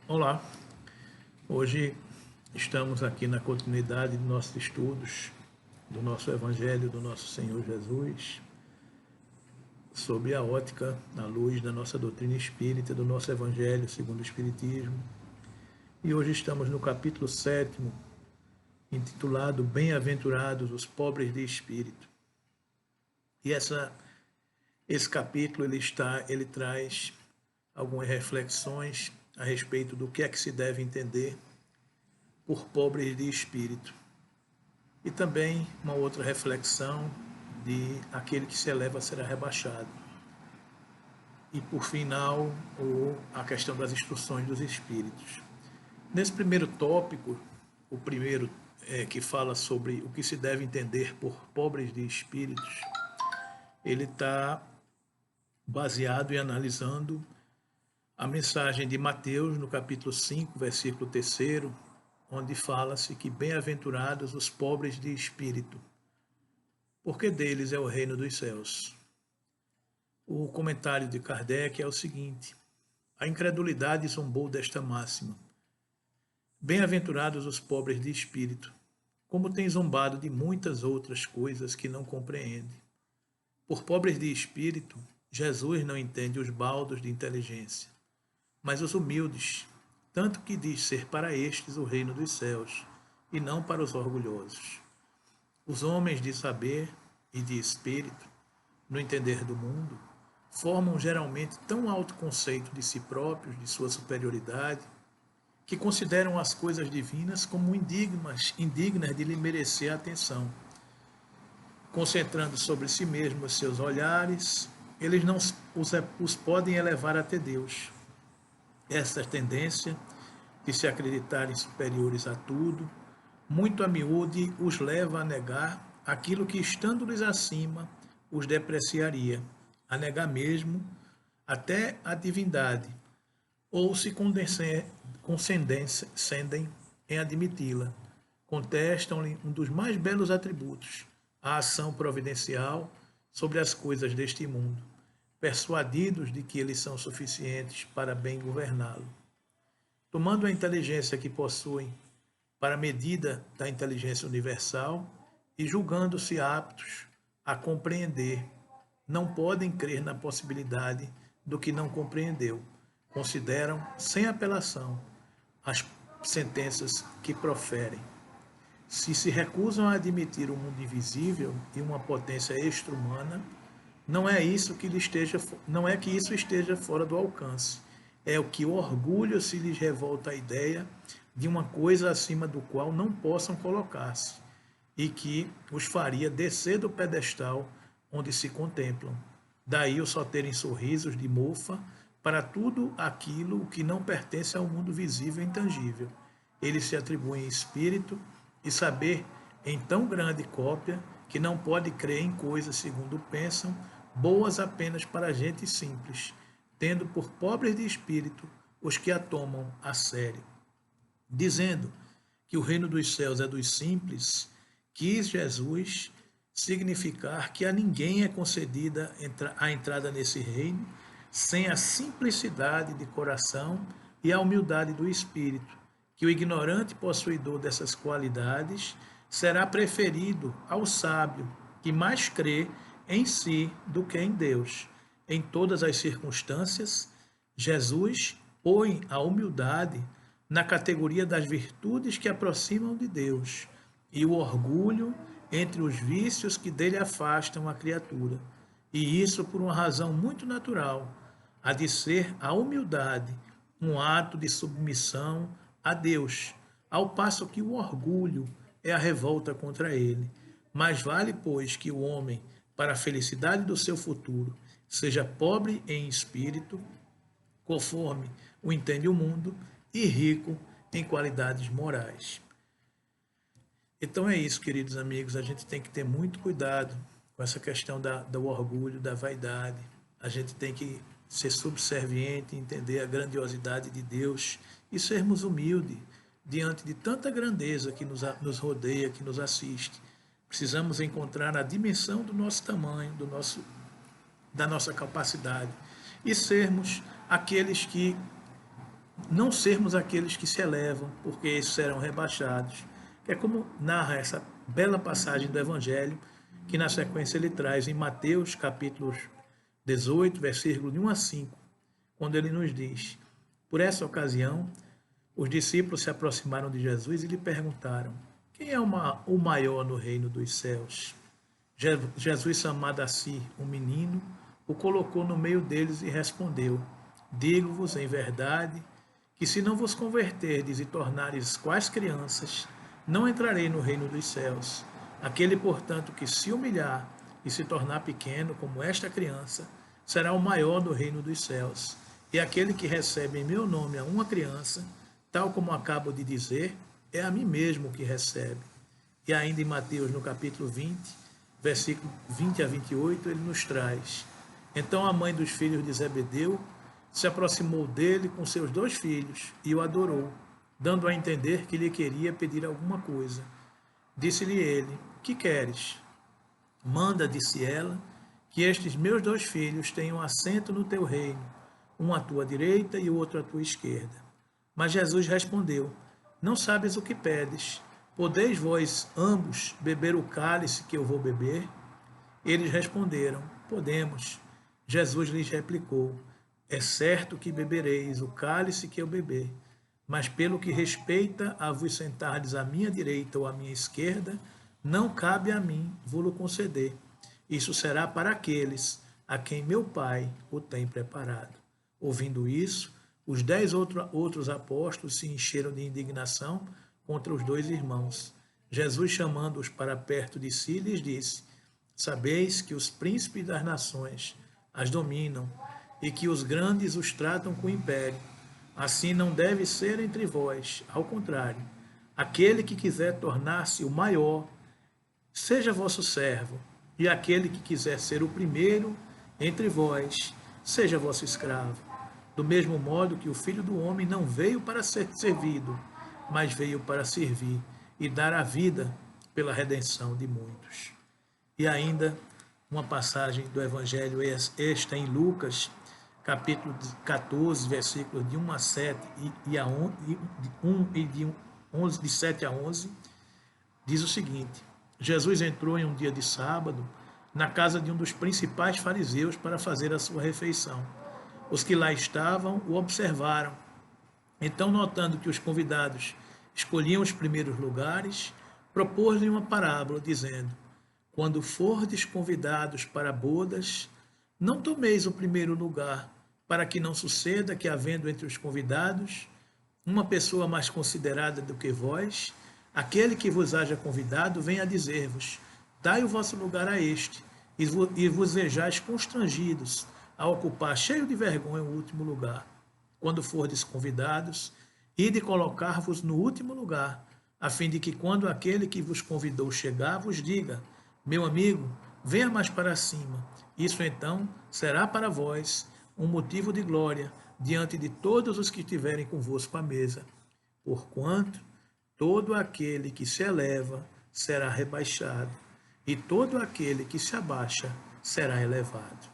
Olá, hoje estamos aqui na continuidade de nossos estudos do nosso Evangelho do nosso Senhor Jesus, sob a ótica, à luz da nossa doutrina espírita, do nosso Evangelho segundo o Espiritismo. E hoje estamos no capítulo 7º, intitulado Bem-aventurados os pobres de espírito. E esse capítulo ele traz algumas reflexões a respeito do que é que se deve entender por pobres de espírito. E também uma outra reflexão de aquele que se eleva será rebaixado. E por final, a questão das instruções dos espíritos. Nesse primeiro tópico, o primeiro que fala sobre o que se deve entender por pobres de espíritos, ele está baseado e analisando a mensagem de Mateus, no capítulo 5, versículo 3º, onde fala-se que bem-aventurados os pobres de espírito, porque deles é o reino dos céus. O comentário de Kardec é o seguinte: a incredulidade zombou desta máxima. Bem-aventurados os pobres de espírito, como tem zombado de muitas outras coisas que não compreende. Por pobres de espírito, Jesus não entende os baldos de inteligência, mas os humildes, tanto que diz ser para estes o reino dos céus, e não para os orgulhosos. Os homens de saber e de espírito, no entender do mundo, formam geralmente tão alto conceito de si próprios, de sua superioridade, que consideram as coisas divinas como indignas de lhe merecer a atenção. Concentrando sobre si mesmos seus olhares, eles não os podem elevar até Deus. Essa tendência de se acreditarem superiores a tudo, muito a miúde os leva a negar aquilo que, estando-lhes acima, os depreciaria, a negar mesmo até a divindade, ou se condescendem em admiti-la. Contestam-lhe um dos mais belos atributos, a ação providencial sobre as coisas deste mundo, persuadidos de que eles são suficientes para bem governá-lo. Tomando a inteligência que possuem para a medida da inteligência universal e julgando-se aptos a compreender, não podem crer na possibilidade do que não compreendeu. Consideram, sem apelação, as sentenças que proferem. Se recusam a admitir um mundo invisível e uma potência extra-humana, não é que isso esteja fora do alcance. É o que o orgulho se lhes revolta a ideia de uma coisa acima do qual não possam colocar-se, e que os faria descer do pedestal onde se contemplam. Daí o só terem sorrisos de mofa para tudo aquilo que não pertence ao mundo visível e intangível. Eles se atribuem espírito e saber em tão grande cópia que não pode crer em coisas, segundo pensam, boas apenas para a gente simples, tendo por pobres de espírito os que a tomam a sério. Dizendo que o reino dos céus é dos simples, quis Jesus significar que a ninguém é concedida a entrada nesse reino sem a simplicidade de coração e a humildade do espírito, que o ignorante possuidor dessas qualidades será preferido ao sábio, que mais crê em si do que em Deus. Em todas as circunstâncias, Jesus põe a humildade na categoria das virtudes que aproximam de Deus e o orgulho entre os vícios que dele afastam a criatura. E isso por uma razão muito natural, a de ser a humildade um ato de submissão a Deus, ao passo que o orgulho é a revolta contra ele. Mais vale, pois, que o homem, para a felicidade do seu futuro, seja pobre em espírito, conforme o entende o mundo, e rico em qualidades morais. Então é isso, queridos amigos, a gente tem que ter muito cuidado com essa questão do orgulho, da vaidade. A gente tem que ser subserviente, entender a grandiosidade de Deus e sermos humildes diante de tanta grandeza que nos rodeia, que nos assiste. Precisamos encontrar a dimensão do nosso tamanho, da nossa capacidade e sermos aqueles que não sermos aqueles que se elevam, porque esses serão rebaixados. Que é como narra essa bela passagem do Evangelho, que na sequência ele traz em Mateus, capítulo 18, versículo de 1 a 5, quando ele nos diz: por essa ocasião, os discípulos se aproximaram de Jesus e lhe perguntaram: quem é o maior no reino dos céus? Jesus, chamado a si um menino, o colocou no meio deles e respondeu: digo-vos em verdade que se não vos converterdes e tornares quais crianças, não entrarei no reino dos céus. Aquele, portanto, que se humilhar e se tornar pequeno, como esta criança, será o maior do reino dos céus. E aquele que recebe em meu nome a uma criança, tal como acabo de dizer, é a mim mesmo que recebe. E ainda em Mateus, no capítulo 20, versículo 20 a 28, ele nos traz: então a mãe dos filhos de Zebedeu se aproximou dele com seus 2 filhos e o adorou, dando a entender que lhe queria pedir alguma coisa. Disse-lhe ele: que queres? Manda, disse ela, que estes meus 2 filhos tenham assento no teu reino, um à tua direita e o outro à tua esquerda. Mas Jesus respondeu: não sabes o que pedes. Podeis vós ambos beber o cálice que eu vou beber? Eles responderam: podemos. Jesus lhes replicou: é certo que bebereis o cálice que eu beber, mas pelo que respeita a vos sentardes à minha direita ou à minha esquerda, não cabe a mim vos conceder. Isso será para aqueles a quem meu Pai o tem preparado. Ouvindo isso, os 10 outros apóstolos se encheram de indignação contra os 2 irmãos. Jesus, chamando-os para perto de si, lhes disse: sabeis que os príncipes das nações as dominam e que os grandes os tratam com império. Assim não deve ser entre vós, ao contrário. Aquele que quiser tornar-se o maior, seja vosso servo, e aquele que quiser ser o primeiro entre vós, seja vosso escravo. Do mesmo modo que o Filho do Homem não veio para ser servido, mas veio para servir e dar a vida pela redenção de muitos. E ainda uma passagem do Evangelho, esta em Lucas, capítulo 14, versículos de 1 a 7 de 7 a 11, diz o seguinte: Jesus entrou em um dia de sábado na casa de um dos principais fariseus para fazer a sua refeição. Os que lá estavam o observaram. Então, notando que os convidados escolhiam os primeiros lugares, propôs-lhe uma parábola, dizendo: quando fordes convidados para bodas, não tomeis o primeiro lugar, para que não suceda que, havendo entre os convidados uma pessoa mais considerada do que vós, aquele que vos haja convidado venha dizer-vos: dai o vosso lugar a este, e vos vejais constrangidos a ocupar, cheio de vergonha, o último lugar. Quando fordes convidados, ide colocar-vos no último lugar, a fim de que, quando aquele que vos convidou chegar, vos diga: meu amigo, venha mais para cima. Isso então será para vós um motivo de glória diante de todos os que estiverem convosco à mesa. Porquanto todo aquele que se eleva será rebaixado, e todo aquele que se abaixa será elevado.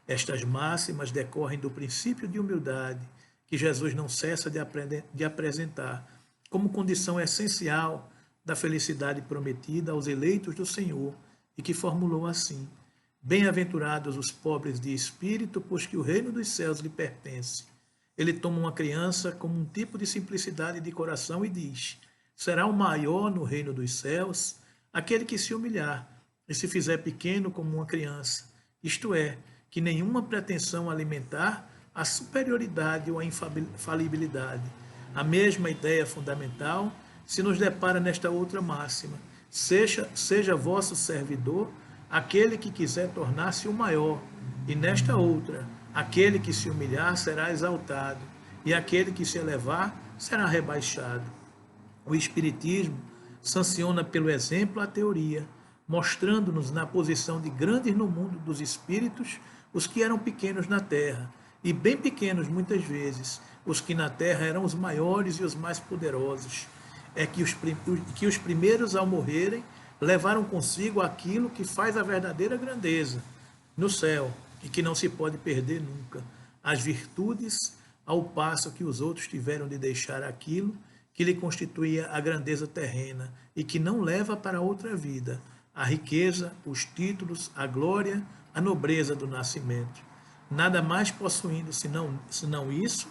Estas máximas decorrem do princípio de humildade que Jesus não cessa de apresentar como condição essencial da felicidade prometida aos eleitos do Senhor, e que formulou assim: bem-aventurados os pobres de espírito, pois que o reino dos céus lhe pertence. Ele toma uma criança como um tipo de simplicidade de coração e diz: será o maior no reino dos céus aquele que se humilhar e se fizer pequeno como uma criança, isto é, que nenhuma pretensão alimentar a superioridade ou a infalibilidade. A mesma ideia fundamental se nos depara nesta outra máxima: seja vosso servidor aquele que quiser tornar-se o maior, e nesta outra: aquele que se humilhar será exaltado, e aquele que se elevar será rebaixado. O Espiritismo sanciona pelo exemplo a teoria, mostrando-nos na posição de grandes no mundo dos espíritos os que eram pequenos na terra, e bem pequenos muitas vezes os que na terra eram os maiores e os mais poderosos. É que os primeiros, ao morrerem, levaram consigo aquilo que faz a verdadeira grandeza no céu e que não se pode perder nunca: as virtudes ao passo que os outros tiveram de deixar aquilo que lhe constituía a grandeza terrena e que não leva para outra vida, a riqueza, os títulos, a glória, a nobreza do nascimento. Nada mais possuindo senão isso,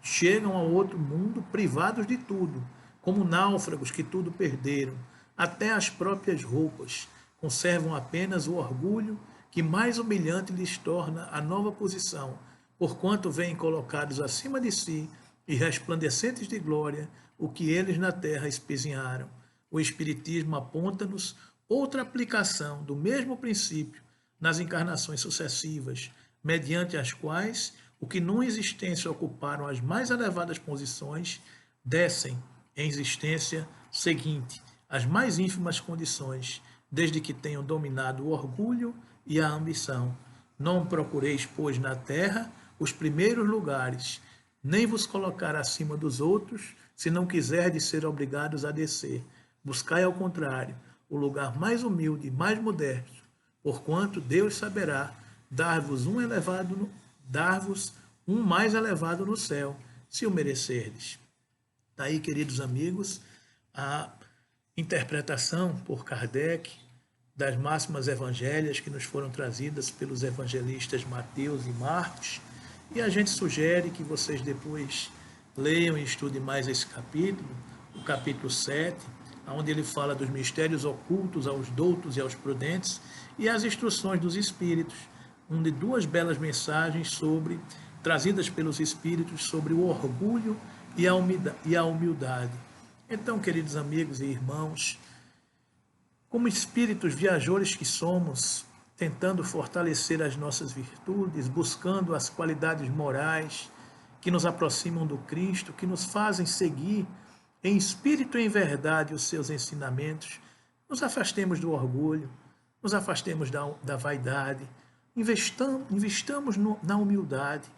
chegam ao outro mundo privados de tudo, como náufragos que tudo perderam, até as próprias roupas, conservam apenas o orgulho que mais humilhante lhes torna a nova posição, porquanto veem colocados acima de si e resplandecentes de glória o que eles na terra espezinharam. O Espiritismo aponta-nos outra aplicação do mesmo princípio nas encarnações sucessivas, mediante as quais o que numa existência ocuparam as mais elevadas posições, descem em existência seguinte as mais ínfimas condições, desde que tenham dominado o orgulho e a ambição. Não procureis, pois, na terra os primeiros lugares, nem vos colocar acima dos outros, se não quiserdes ser obrigados a descer. Buscai, ao contrário, o lugar mais humilde e mais modesto, porquanto Deus saberá dar-vos um mais elevado no céu, se o merecerdes. Daí, queridos amigos, a interpretação por Kardec das máximas evangélicas que nos foram trazidas pelos evangelistas Mateus e Marcos, e a gente sugere que vocês depois leiam e estudem mais esse capítulo, o capítulo 7, onde ele fala dos mistérios ocultos aos doutos e aos prudentes, e as instruções dos espíritos, onde duas belas mensagens trazidas pelos espíritos sobre o orgulho e a humildade. Então, queridos amigos e irmãos, como espíritos viajores que somos, tentando fortalecer as nossas virtudes, buscando as qualidades morais que nos aproximam do Cristo, que nos fazem seguir em espírito e em verdade os seus ensinamentos, nos afastemos do orgulho, nos afastemos da vaidade, investamos na humildade,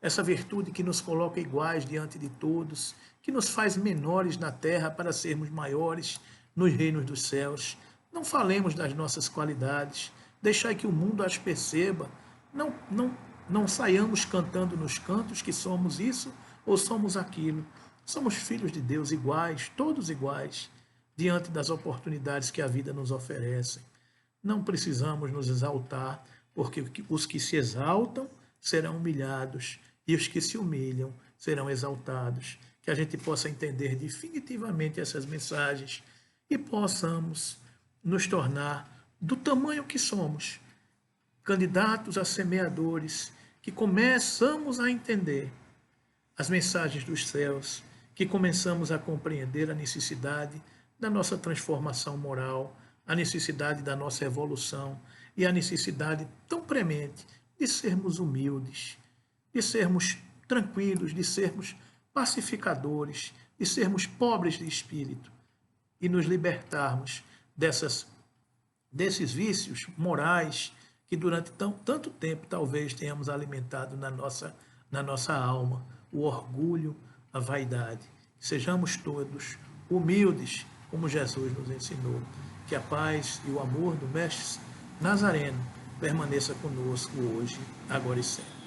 essa virtude que nos coloca iguais diante de todos, que nos faz menores na terra para sermos maiores nos reinos dos céus. Não falemos das nossas qualidades, deixai que o mundo as perceba, não saiamos cantando nos cantos que somos isso ou somos aquilo. Somos filhos de Deus iguais, todos iguais, diante das oportunidades que a vida nos oferece. Não precisamos nos exaltar, porque os que se exaltam serão humilhados e os que se humilham serão exaltados. Que a gente possa entender definitivamente essas mensagens e possamos nos tornar do tamanho que somos, candidatos a semeadores, que começamos a entender as mensagens dos céus, que começamos a compreender a necessidade da nossa transformação moral, a necessidade da nossa evolução e a necessidade tão premente de sermos humildes, de sermos tranquilos, de sermos pacificadores, de sermos pobres de espírito e nos libertarmos desses vícios morais que durante tanto tempo talvez tenhamos alimentado na nossa alma, o orgulho, a vaidade. Sejamos todos humildes, como Jesus nos ensinou. Que a paz e o amor do Mestre Nazareno permaneça conosco hoje, agora e sempre.